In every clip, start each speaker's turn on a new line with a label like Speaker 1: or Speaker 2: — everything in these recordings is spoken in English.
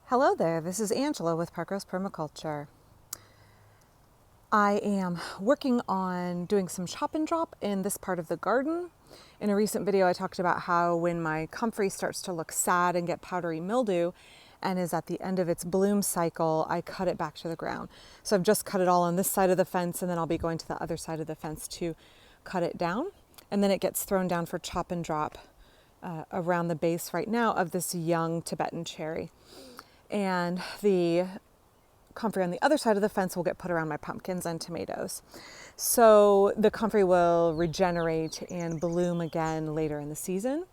Speaker 1: Hello there, this is Angela with Parkrose Permaculture. I am working on doing some chop and drop in this part of the garden. In a recent video I talked about how when my comfrey starts to look sad and get powdery mildew and is at the end of its bloom cycle, I cut it back to the ground. So I've just cut it all on this side of the fence, and then I'll be going to the other side of the fence to cut it down. And then it gets thrown down for chop and drop around the base right now of this young Tibetan cherry. And the comfrey on the other side of the fence will get put around my pumpkins and tomatoes. So the comfrey will regenerate and bloom again later in the season.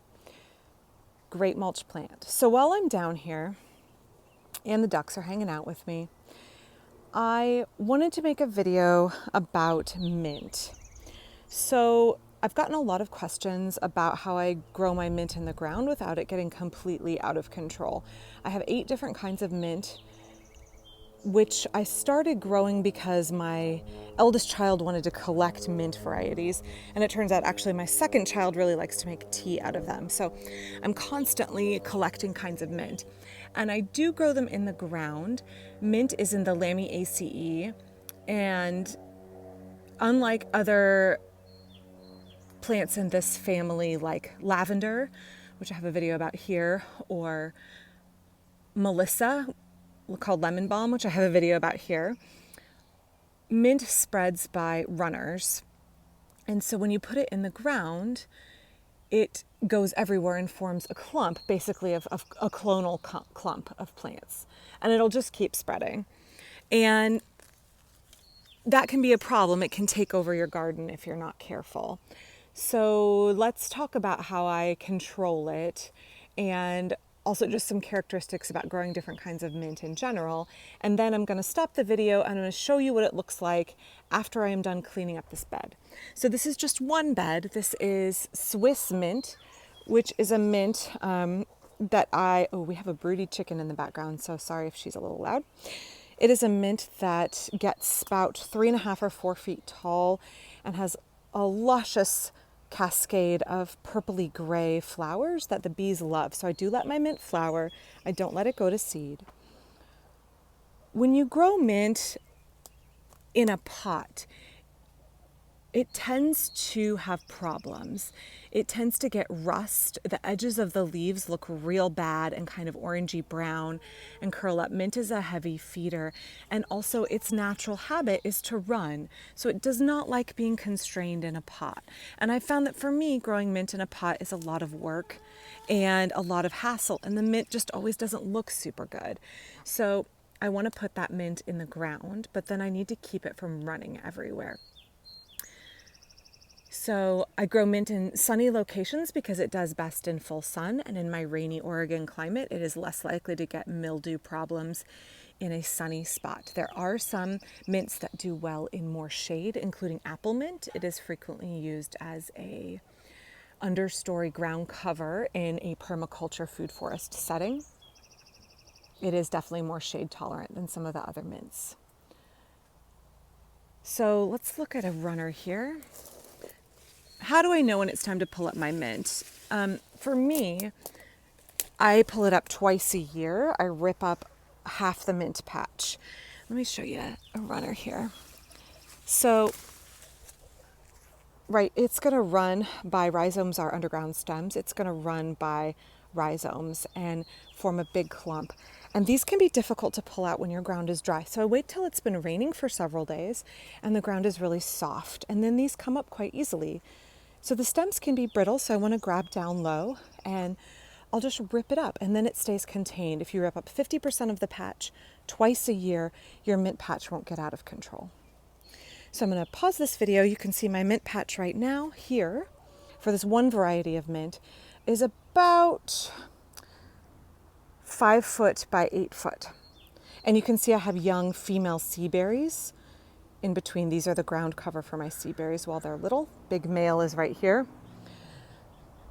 Speaker 1: Great mulch plant. So while I'm down here and the ducks are hanging out with me, I wanted to make a video about mint. So I've gotten a lot of questions about how I grow my mint in the ground without it getting completely out of control. I have 8 different kinds of mint, which I started growing because my eldest child wanted to collect mint varieties. And it turns out actually my second child really likes to make tea out of them. So I'm constantly collecting kinds of mint. And I do grow them in the ground. Mint is in the Lamy ACE. And unlike other plants in this family like lavender, which I have a video about here, or Melissa, called lemon balm, which I have a video about here, mint spreads by runners. And so when you put it in the ground, it goes everywhere and forms a clump, basically of a clonal clump of plants. And it'll just keep spreading. And that can be a problem. It can take over your garden if you're not careful. So let's talk about how I control it, and also just some characteristics about growing different kinds of mint in general. And then I'm going to stop the video and I'm going to show you what it looks like after I am done cleaning up this bed. So this is just one bed. This is Swiss mint, which is a mint we have a broody chicken in the background, so sorry if she's a little loud. It is a mint that gets about 3.5 or 4 feet tall and has a luscious cascade of purpley gray flowers that the bees love. So I do let my mint flower. I don't let it go to seed. When you grow mint in a pot, it tends to have problems. It tends to get rust. The edges of the leaves look real bad and kind of orangey brown and curl up. Mint is a heavy feeder, and also its natural habit is to run. So it does not like being constrained in a pot. And I found that for me, growing mint in a pot is a lot of work and a lot of hassle, and the mint just always doesn't look super good. So I want to put that mint in the ground, but then I need to keep it from running everywhere. So I grow mint in sunny locations because it does best in full sun, and in my rainy Oregon climate, it is less likely to get mildew problems in a sunny spot. There are some mints that do well in more shade, including apple mint. It is frequently used as a understory ground cover in a permaculture food forest setting. It is definitely more shade tolerant than some of the other mints. So let's look at a runner here. How do I know when it's time to pull up my mint? For me, I pull it up twice a year. I rip up half the mint patch. Let me show you a runner here. So, right, it's going to run by rhizomes are underground stems. It's going to run by rhizomes and form a big clump. And these can be difficult to pull out when your ground is dry. So I wait till it's been raining for several days and the ground is really soft. And then these come up quite easily. So the stems can be brittle, so I want to grab down low and I'll just rip it up, and then it stays contained. If you rip up 50% of the patch twice a year, your mint patch won't get out of control. So I'm going to pause this video. You can see my mint patch right now here for this one variety of mint is about 5 foot by 8 foot. And you can see I have young female sea berries in between. These are the ground cover for my sea berries while they're little. Big male is right here.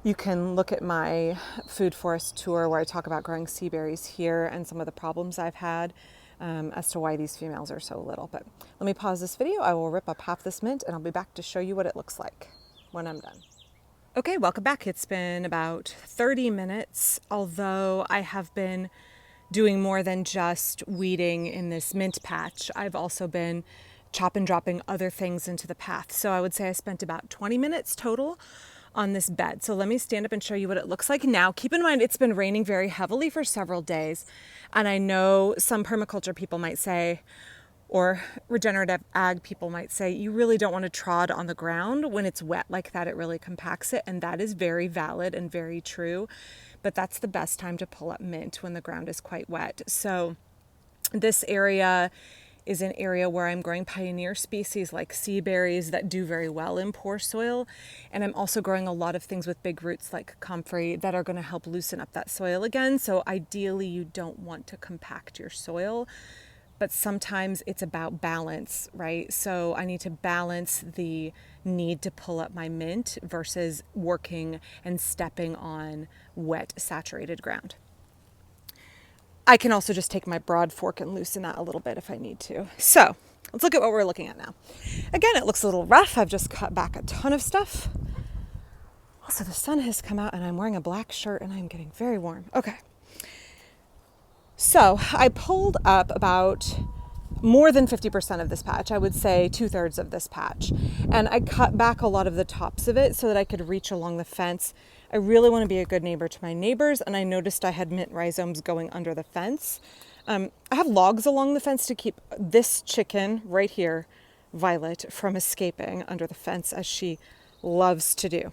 Speaker 1: You can look at my food forest tour where I talk about growing sea berries here and some of the problems I've had as to why these females are so little. But let me pause this video. I will rip up half this mint and I'll be back to show you what it looks like when I'm done. Okay, welcome back. It's been about 30 minutes, although I have been doing more than just weeding in this mint patch. I've also been chop and dropping other things into the path. So I would say I spent about 20 minutes total on this bed. So let me stand up and show you what it looks like now. Keep in mind, it's been raining very heavily for several days. And I know some permaculture people might say, or regenerative ag people might say, you really don't want to trod on the ground when it's wet like that. It really compacts it. And that is very valid and very true. But that's the best time to pull up mint, when the ground is quite wet. So this area is an area where I'm growing pioneer species like sea berries that do very well in poor soil. And I'm also growing a lot of things with big roots like comfrey that are going to help loosen up that soil again. So ideally you don't want to compact your soil, but sometimes it's about balance, right? So I need to balance the need to pull up my mint versus working and stepping on wet, saturated ground. I can also just take my broad fork and loosen that a little bit if I need to. So let's look at what we're looking at now. Again, it looks a little rough. I've just cut back a ton of stuff. Also, the sun has come out and I'm wearing a black shirt and I'm getting very warm. Okay. So I pulled up about more than 50% of this patch. I would say 2/3 of this patch. And I cut back a lot of the tops of it so that I could reach along the fence. I really want to be a good neighbor to my neighbors, and I noticed I had mint rhizomes going under the fence. I have logs along the fence to keep this chicken right here, Violet, from escaping under the fence, as she loves to do.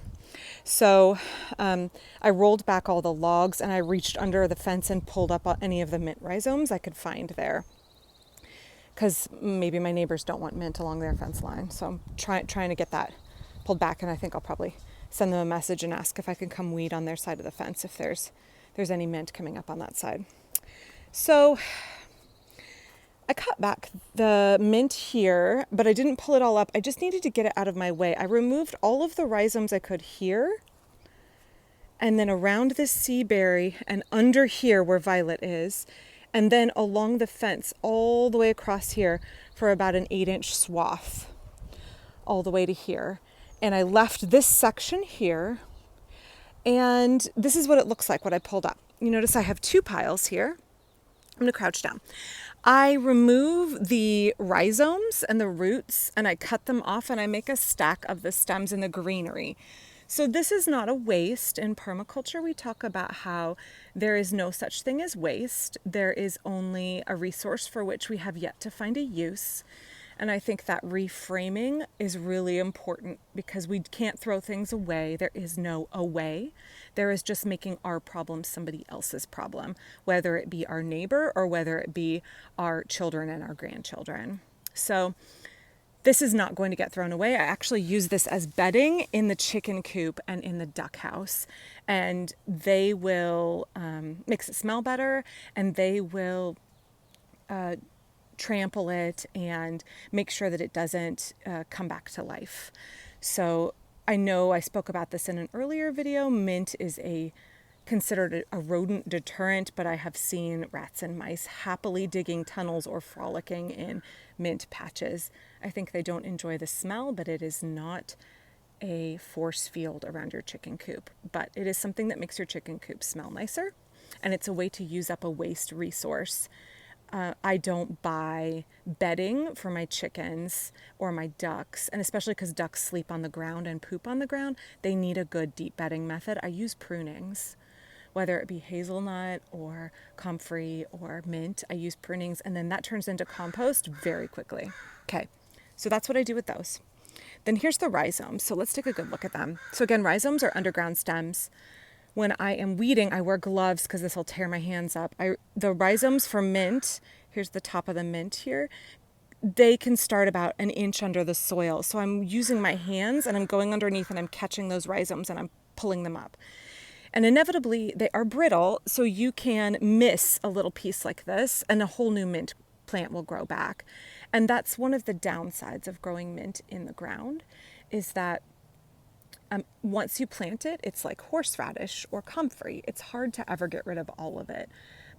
Speaker 1: So I rolled back all the logs and I reached under the fence and pulled up any of the mint rhizomes I could find there, because maybe my neighbors don't want mint along their fence line. So I'm trying to get that pulled back, and I think I'll probably send them a message and ask if I can come weed on their side of the fence if there's any mint coming up on that side. So I cut back the mint here, but I didn't pull it all up. I just needed to get it out of my way. I removed all of the rhizomes I could here, and then around this sea berry and under here where Violet is, and then along the fence all the way across here for about an 8-inch swath all the way to here. And I left this section here, and this is what it looks like, what I pulled up. You notice I have 2 piles here. I'm going to crouch down. I remove the rhizomes and the roots, and I cut them off, and I make a stack of the stems and the greenery. So this is not a waste. In permaculture, we talk about how there is no such thing as waste. There is only a resource for which we have yet to find a use. And I think that reframing is really important, because we can't throw things away. There is no away. There is just making our problem somebody else's problem, whether it be our neighbor or whether it be our children and our grandchildren. So this is not going to get thrown away. I actually use this as bedding in the chicken coop and in the duck house. And they will, makes it smell better, and they will trample it and make sure that it doesn't come back to life. So I know I spoke about this in an earlier video. Mint is considered a rodent deterrent, but I have seen rats and mice happily digging tunnels or frolicking in mint patches. I think they don't enjoy the smell, but it is not a force field around your chicken coop. But it is something that makes your chicken coop smell nicer, and it's a way to use up a waste resource. I don't buy bedding for my chickens or my ducks, and especially because ducks sleep on the ground and poop on the ground, they need a good deep bedding method. I use prunings, whether it be hazelnut or comfrey or mint. I use prunings, and then that turns into compost very quickly. Okay, so that's what I do with those. Then here's the rhizomes. So let's take a good look at them. So again, rhizomes are underground stems. When I am weeding, I wear gloves because this will tear my hands up. The rhizomes for mint, here's the top of the mint here, they can start about an inch under the soil. So I'm using my hands and I'm going underneath and I'm catching those rhizomes and I'm pulling them up. And inevitably, they are brittle, so you can miss a little piece like this and a whole new mint plant will grow back. And that's one of the downsides of growing mint in the ground, is that once you plant it, it's like horseradish or comfrey. It's hard to ever get rid of all of it,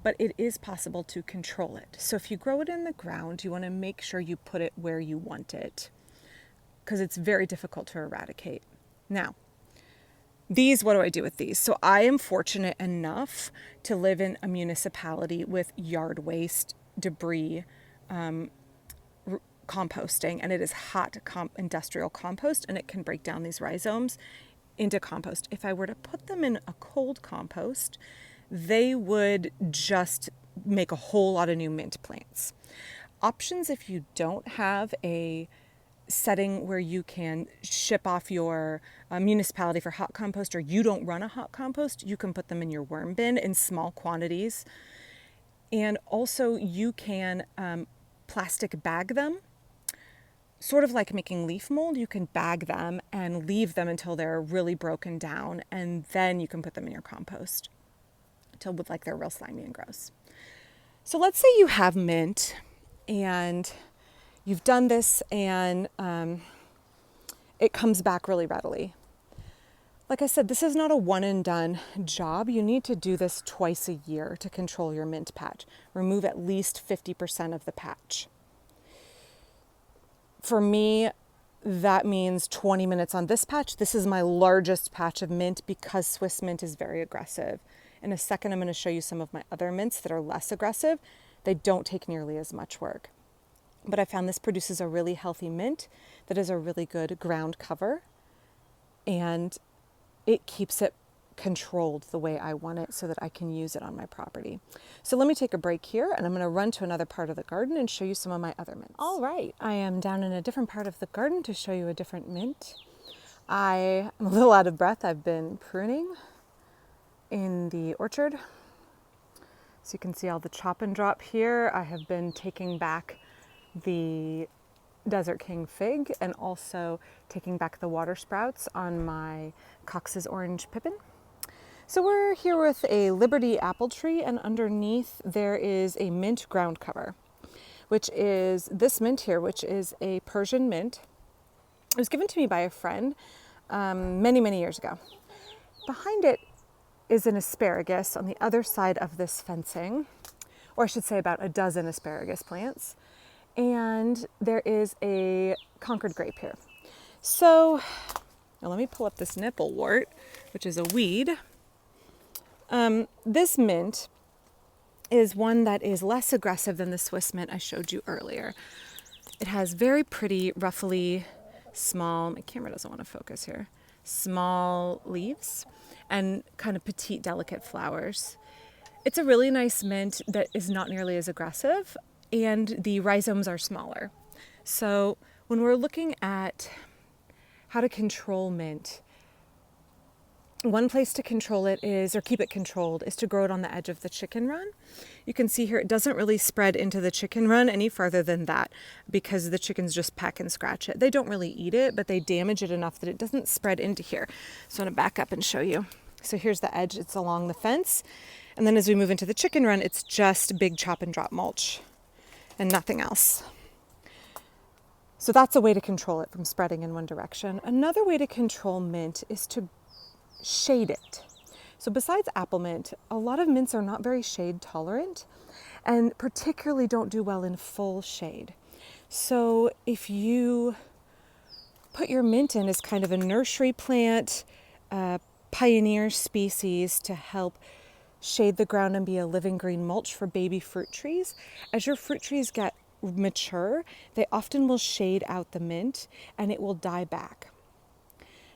Speaker 1: but it is possible to control it. So if you grow it in the ground, you want to make sure you put it where you want it, because it's very difficult to eradicate. Now, These, what do I do with these? So I am fortunate enough to live in a municipality with yard waste, debris, composting, and it is hot industrial compost, and it can break down these rhizomes into compost. If I were to put them in a cold compost, they would just make a whole lot of new mint plants. Options if you don't have a setting where you can ship off your municipality for hot compost, or you don't run a hot compost, you can put them in your worm bin in small quantities. And also you can plastic bag them, sort of like making leaf mold. You can bag them and leave them until they're really broken down, and then you can put them in your compost until like they're real slimy and gross. So let's say you have mint and you've done this and it comes back really readily. Like I said, this is not a one and done job. You need to do this twice a year to control your mint patch. Remove at least 50% of the patch. For me, that means 20 minutes on this patch. This is my largest patch of mint because Swiss mint is very aggressive. In a second, I'm going to show you some of my other mints that are less aggressive. They don't take nearly as much work. But I found this produces a really healthy mint that is a really good ground cover, and it keeps it controlled the way I want it so that I can use it on my property. So let me take a break here, and I'm going to run to another part of the garden and show you some of my other mints. All right, I am down in a different part of the garden to show you a different mint. I am a little out of breath. I've been pruning in the orchard. So you can see all the chop and drop here. I have been taking back the Desert King fig and also taking back the water sprouts on my Cox's orange pippin. So we're here with a Liberty apple tree, and underneath there is a mint ground cover, which is this mint here, which is a Persian mint. It was given to me by a friend many, many years ago. Behind it is an asparagus on the other side of this fencing, or I should say about a dozen asparagus plants. And there is a Concord grape here. So now let me pull up this nipplewort, which is a weed. This mint is one that is less aggressive than the Swiss mint I showed you earlier. It has very pretty, ruffly, small, my camera doesn't want to focus here, small leaves and kind of petite, delicate flowers. It's a really nice mint that is not nearly as aggressive, and the rhizomes are smaller. So when we're looking at how to control mint, one place to control it is, or keep it controlled, is to grow it on the edge of the chicken run. You can see here it doesn't really spread into the chicken run any farther than that because the chickens just peck and scratch it. They don't really eat it, but they damage it enough that it doesn't spread into here. So I'm going to back up and show you. So here's the edge, it's along the fence. And then as we move into the chicken run, it's just big chop and drop mulch and nothing else. So that's a way to control it from spreading in one direction. Another way to control mint is to shade it. So besides apple mint, a lot of mints are not very shade tolerant and particularly don't do well in full shade. So if you put your mint in as kind of a nursery plant, pioneer species to help shade the ground and be a living green mulch for baby fruit trees, as your fruit trees get mature, they often will shade out the mint and it will die back.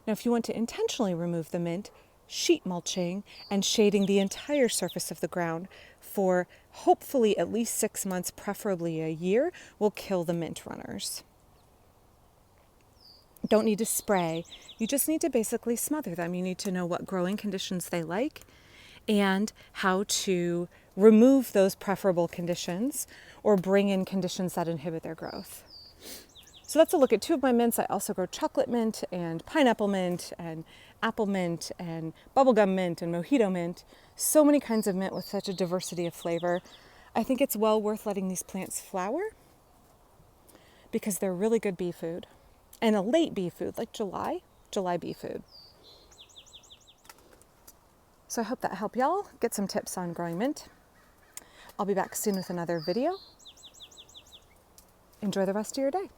Speaker 1: Now, if you want to intentionally remove the mint, sheet mulching and shading the entire surface of the ground for hopefully at least 6 months, preferably a year, will kill the mint runners. Don't need to spray. You just need to basically smother them. You need to know what growing conditions they like and how to remove those preferable conditions or bring in conditions that inhibit their growth. So that's a look at two of my mints. I also grow chocolate mint and pineapple mint and apple mint and bubblegum mint and mojito mint. So many kinds of mint with such a diversity of flavor. I think it's well worth letting these plants flower because they're really good bee food, and a late bee food like July bee food. So I hope that helped y'all get some tips on growing mint. I'll be back soon with another video. Enjoy the rest of your day.